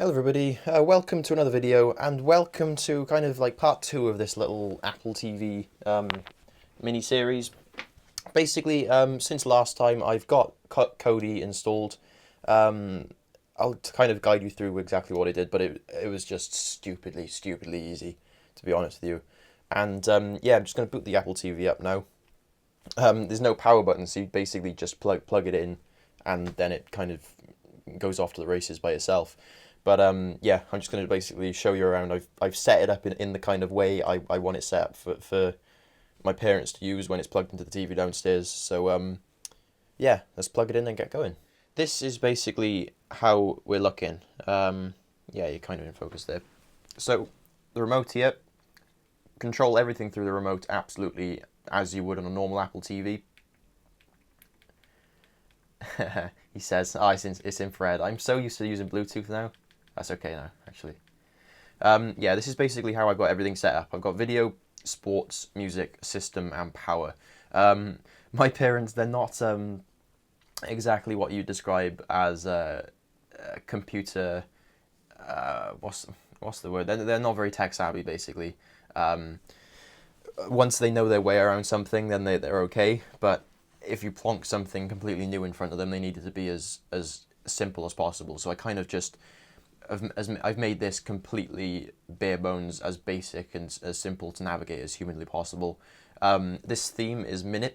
Hello everybody, welcome to another video and welcome to kind of like part 2 of this little Apple TV mini-series. Basically, since last time I've got Kodi installed. I'll kind of guide you through exactly what I did, but it was just stupidly easy, to be honest with you. And yeah, I'm just going to boot the Apple TV up now. There's no power button, so you basically just plug it in and then it kind of goes off to the races by itself. But yeah, I'm just going to basically show you around. I've set it up in the kind of way I want it set up for my parents to use when it's plugged into the TV downstairs. So yeah, let's plug it in and get going. This is basically how we're looking. Yeah, you're kind of in focus there. So the remote here, control everything through the remote absolutely as you would on a normal Apple TV. He says, oh, it's infrared. I'm so used to using Bluetooth now. That's okay now, actually. Yeah, this is basically how I've got everything set up. I've got video, sports, music, system, and power. My parents, they're not exactly what you describe as a computer. What's the word? They're not very tech savvy, basically. Once they know their way around something, then they're okay. But if you plonk something completely new in front of them, they need it to be as simple as possible. So I kind of just I've made this completely bare bones, as basic and as simple to navigate as humanly possible. This theme is Mimic.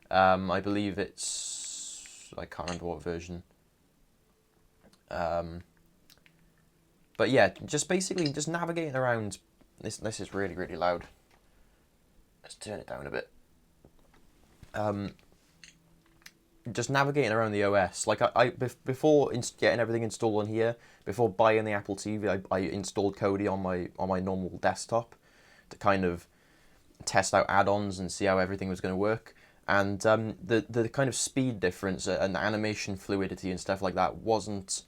I believe I can't remember what version. But yeah, just basically just navigating around. This is really loud. Let's turn it down a bit. Just navigating around the OS. Like before getting everything installed on here, before buying the Apple TV, I installed Kodi on my normal desktop to kind of test out add-ons and see how everything was going to work. And the kind of speed difference and animation fluidity and stuff like that wasn't.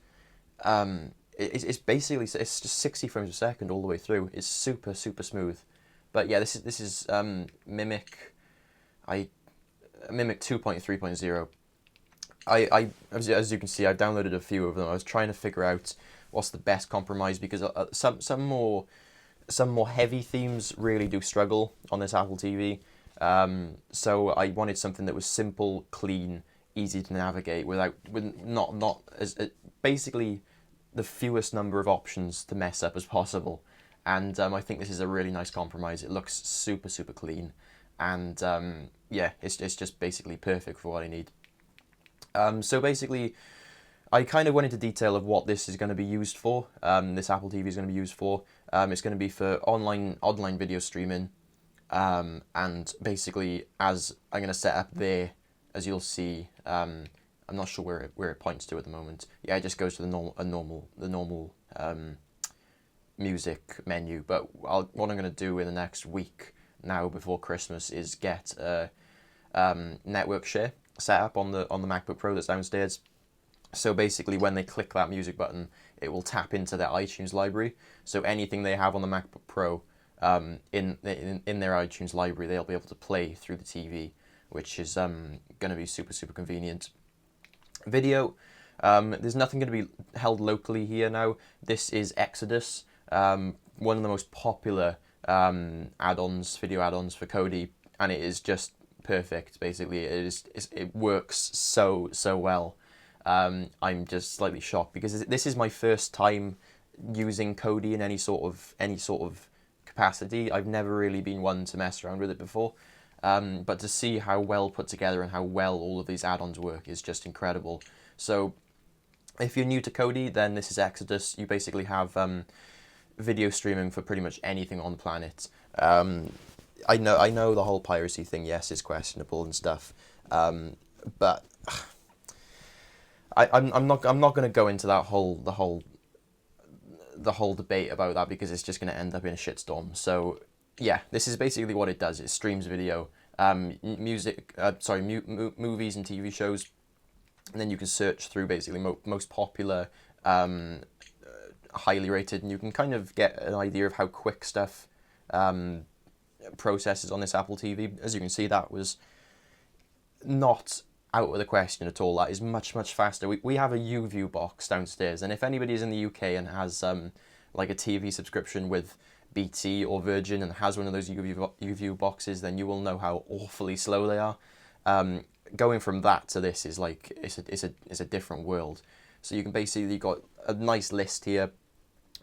It's basically just 60 frames a second all the way through. It's super smooth. But yeah, this is Mimic. Mimic 2.3.0. As you can see, I've downloaded a few of them. I was trying to figure out what's the best compromise, because some more heavy themes really do struggle on this Apple TV. So I wanted something that was simple, clean, easy to navigate with not as basically the fewest number of options to mess up as possible. And I think this is a really nice compromise. It looks super clean, and yeah, it's just basically perfect for what I need. So basically, I kind of went into detail of what this is going to be used for. This Apple TV is going to be used for. It's going to be for online video streaming, and basically, as I'm going to set up there, as you'll see, I'm not sure where it points to at the moment. Yeah, it just goes to the normal music menu. But what I'm going to do in the next week now before Christmas is get a network share set up on the MacBook Pro that's downstairs. So basically, when they click that music button, it will tap into their iTunes library. So anything they have on the MacBook Pro in their iTunes library, they'll be able to play through the TV, which is going to be super convenient. Video, there's nothing going to be held locally here now. This is Exodus, one of the most popular video add-ons for Kodi, and it is just perfect. Basically, it works so well. I'm just slightly shocked because this is my first time using Kodi in any sort of capacity. I've never really been one to mess around with it before, but to see how well put together and how well all of these add-ons work is just incredible. So if you're new to Kodi, then this is Exodus. You basically have video streaming for pretty much anything on the planet. I know the whole piracy thing, yes, is questionable and stuff, but I'm not going to go into the whole debate about that, because it's just going to end up in a shitstorm. So yeah, this is basically what it does. It streams video, movies and TV shows, and then you can search through basically most popular, highly rated, and you can kind of get an idea of how quick stuff processes on this Apple TV. As you can see, that was not out of the question at all. That is much, much faster. We have a UView box downstairs, and if anybody's in the UK and has like a TV subscription with BT or Virgin and has one of those UView boxes, then you will know how awfully slow they are. Going from that to this is like it's a different world. So you can basically got a nice list here,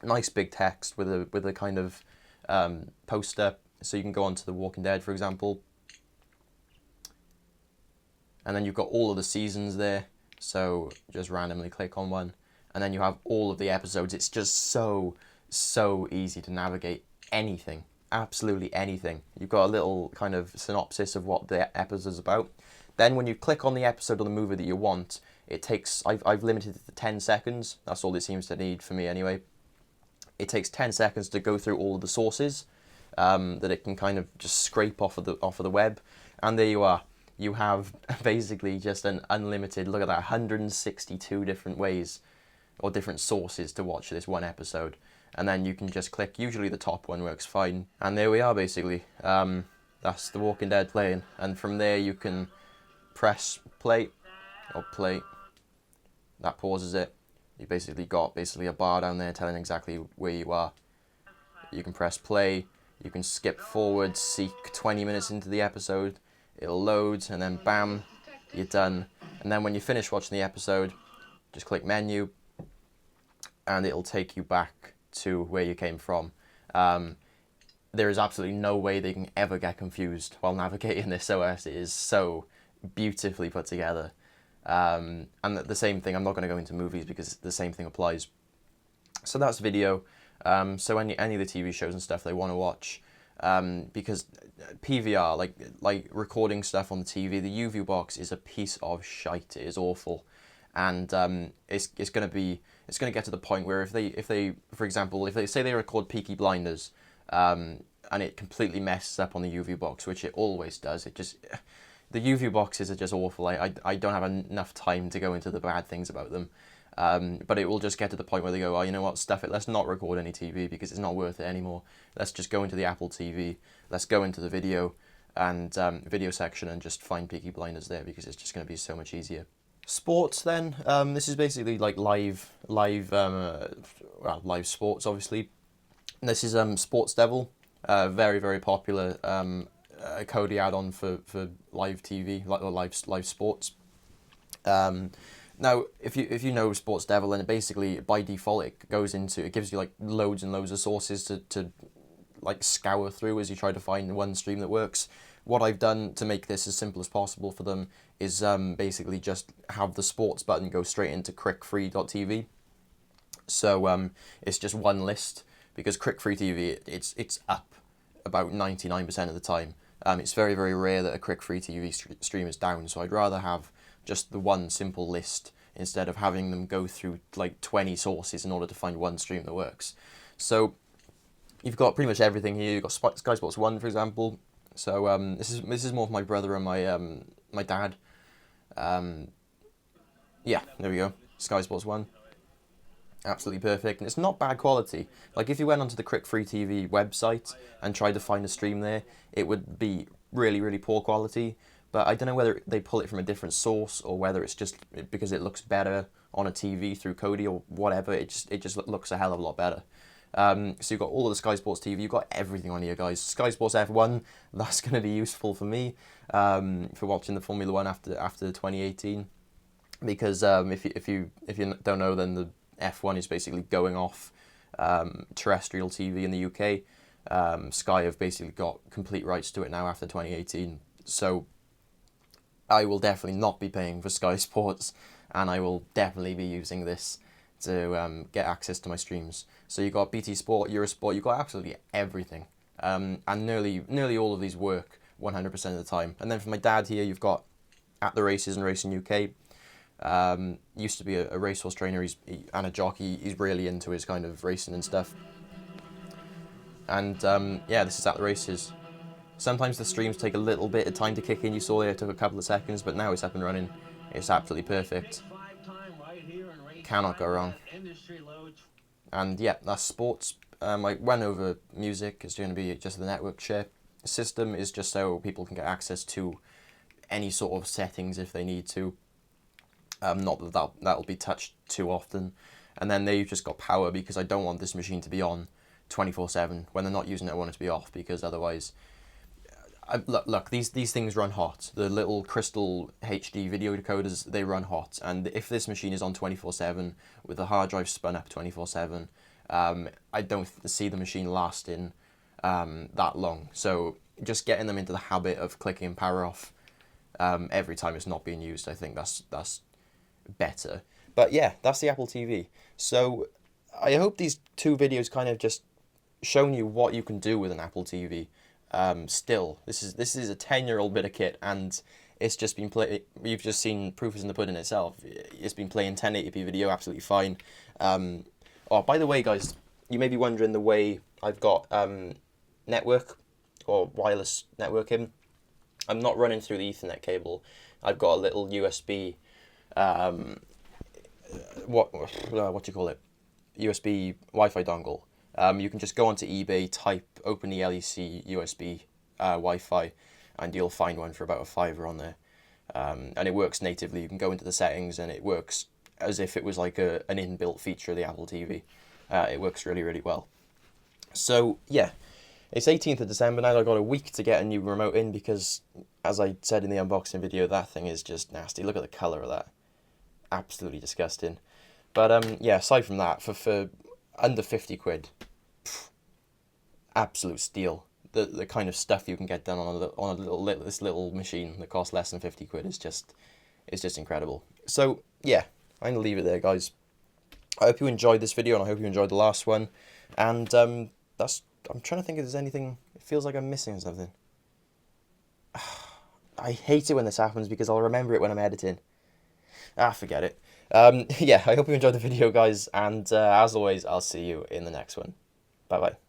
nice big text with a kind of poster. So you can go onto The Walking Dead, for example, and then you've got all of the seasons there. So just randomly click on one, and then you have all of the episodes. It's just so easy to navigate anything, absolutely anything. You've got a little kind of synopsis of what the episode is about. Then when you click on the episode or the movie that you want, it takes, I've limited it to 10 seconds. That's all it seems to need for me anyway. It takes 10 seconds to go through all of the sources that it can kind of just scrape off of the web. And there you are. You have basically just an unlimited, look at that, 162 different ways or different sources to watch this one episode. And then you can just click, usually the top one works fine. And there we are basically. That's The Walking Dead playing. And from there you can press play or play. That pauses it. You basically got a bar down there telling exactly where you are. You can press play. You can skip forward, seek 20 minutes into the episode. It'll load, and then bam, you're done. And then when you finish watching the episode, just click menu, and it'll take you back to where you came from. There is absolutely no way they can ever get confused while navigating this OS. It is so beautifully put together. And the same thing, I'm not going to go into movies because the same thing applies. So that's video. So any of the TV shows and stuff they want to watch, because PVR, like recording stuff on the TV, the UView box is a piece of shite. It is awful, and it's going to get to the point where if they for example, if they say they record Peaky Blinders, and it completely messes up on the UView box, which it always does. The UView boxes are just awful. I don't have enough time to go into the bad things about them. But it will just get to the point where they go, oh, you know what, stuff it, let's not record any TV because it's not worth it anymore. Let's just go into the Apple TV, let's go into the video and video section and just find Peaky Blinders there because it's just going to be so much easier. Sports then, this is basically like live sports obviously. This is Sports Devil, very, very popular Kodi add-on for live TV, or live sports. Now, if you know Sports Devil, then basically by default it gives you like loads and loads of sources to like scour through as you try to find one stream that works. What I've done to make this as simple as possible for them is basically just have the sports button go straight into crickfree.tv. So it's just one list because crickfree TV it's up about 99% of the time. It's very, very rare that a crickfree TV stream is down. So I'd rather have just the one simple list instead of having them go through like 20 sources in order to find one stream that works. So you've got pretty much everything here. You've got Sky Sports 1, for example. So this is more for my brother and my dad. Yeah, there we go. Sky Sports 1. Absolutely perfect. And it's not bad quality. Like if you went onto the crickfree TV website and tried to find a stream there, it would be really, really poor quality. But I don't know whether they pull it from a different source or whether it's just because it looks better on a TV through Kodi or whatever. It just looks a hell of a lot better. So you've got all of the Sky Sports TV. You've got everything on here, guys. Sky Sports F1. That's going to be useful for me for watching the Formula One after 2018. Because if you don't know, then the F1 is basically going off terrestrial TV in the UK. Sky have basically got complete rights to it now after 2018. So I will definitely not be paying for Sky Sports, and I will definitely be using this to get access to my streams. So you got BT Sport, Eurosport, you got absolutely everything, and nearly all of these work 100% of the time. And then for my dad here, you've got At the Races and Racing UK. Used to be a racehorse trainer and a jockey. He's really into his kind of racing and stuff. And yeah, this is At the Races. Sometimes the streams take a little bit of time to kick in. You saw there it took a couple of seconds, but now it's up and running. It's absolutely perfect. Cannot go wrong. And yeah, that's sports. I went over music. It's going to be just the network share. The system is just so people can get access to any sort of settings if they need to. Not that that'll be touched too often. And then they've just got power, because I don't want this machine to be on 24/7. When they're not using it, I want it to be off, because otherwise, look, these things run hot. The little crystal HD video decoders, they run hot. And if this machine is on 24/7 with the hard drive spun up 24/7, I don't see the machine lasting that long. So just getting them into the habit of clicking power off every time it's not being used, I think that's better. But yeah, that's the Apple TV. So I hope these two videos kind of just shown you what you can do with an Apple TV. Still, this is a 10-year-old bit of kit, and it's just been you've just seen proof is in the pudding itself. It's been playing 1080p video absolutely fine. Oh, by the way, guys, you may be wondering the way I've got network or wireless networking. I'm not running through the Ethernet cable. I've got a little USB what do you call it? USB Wi-Fi dongle. You can just go onto eBay, type OpenELEC USB Wi-Fi, and you'll find one for about £5 on there. And it works natively. You can go into the settings, and it works as if it was like an inbuilt feature of the Apple TV. It works really, really well. So yeah, it's 18th of December now. I've got a week to get a new remote in, because, as I said in the unboxing video, that thing is just nasty. Look at the colour of that. Absolutely disgusting. But yeah, aside from that, for under 50 quid, absolute steal. The kind of stuff you can get done on this little machine that costs less than 50 quid is just incredible. So yeah, I'm gonna leave it there, guys. I hope you enjoyed this video, and I hope you enjoyed the last one. And I'm trying to think if there's anything. It feels like I'm missing something. I hate it when this happens, because I'll remember it when I'm editing. Forget it. Yeah, I hope you enjoyed the video, guys, and as always, I'll see you in the next one. Bye bye.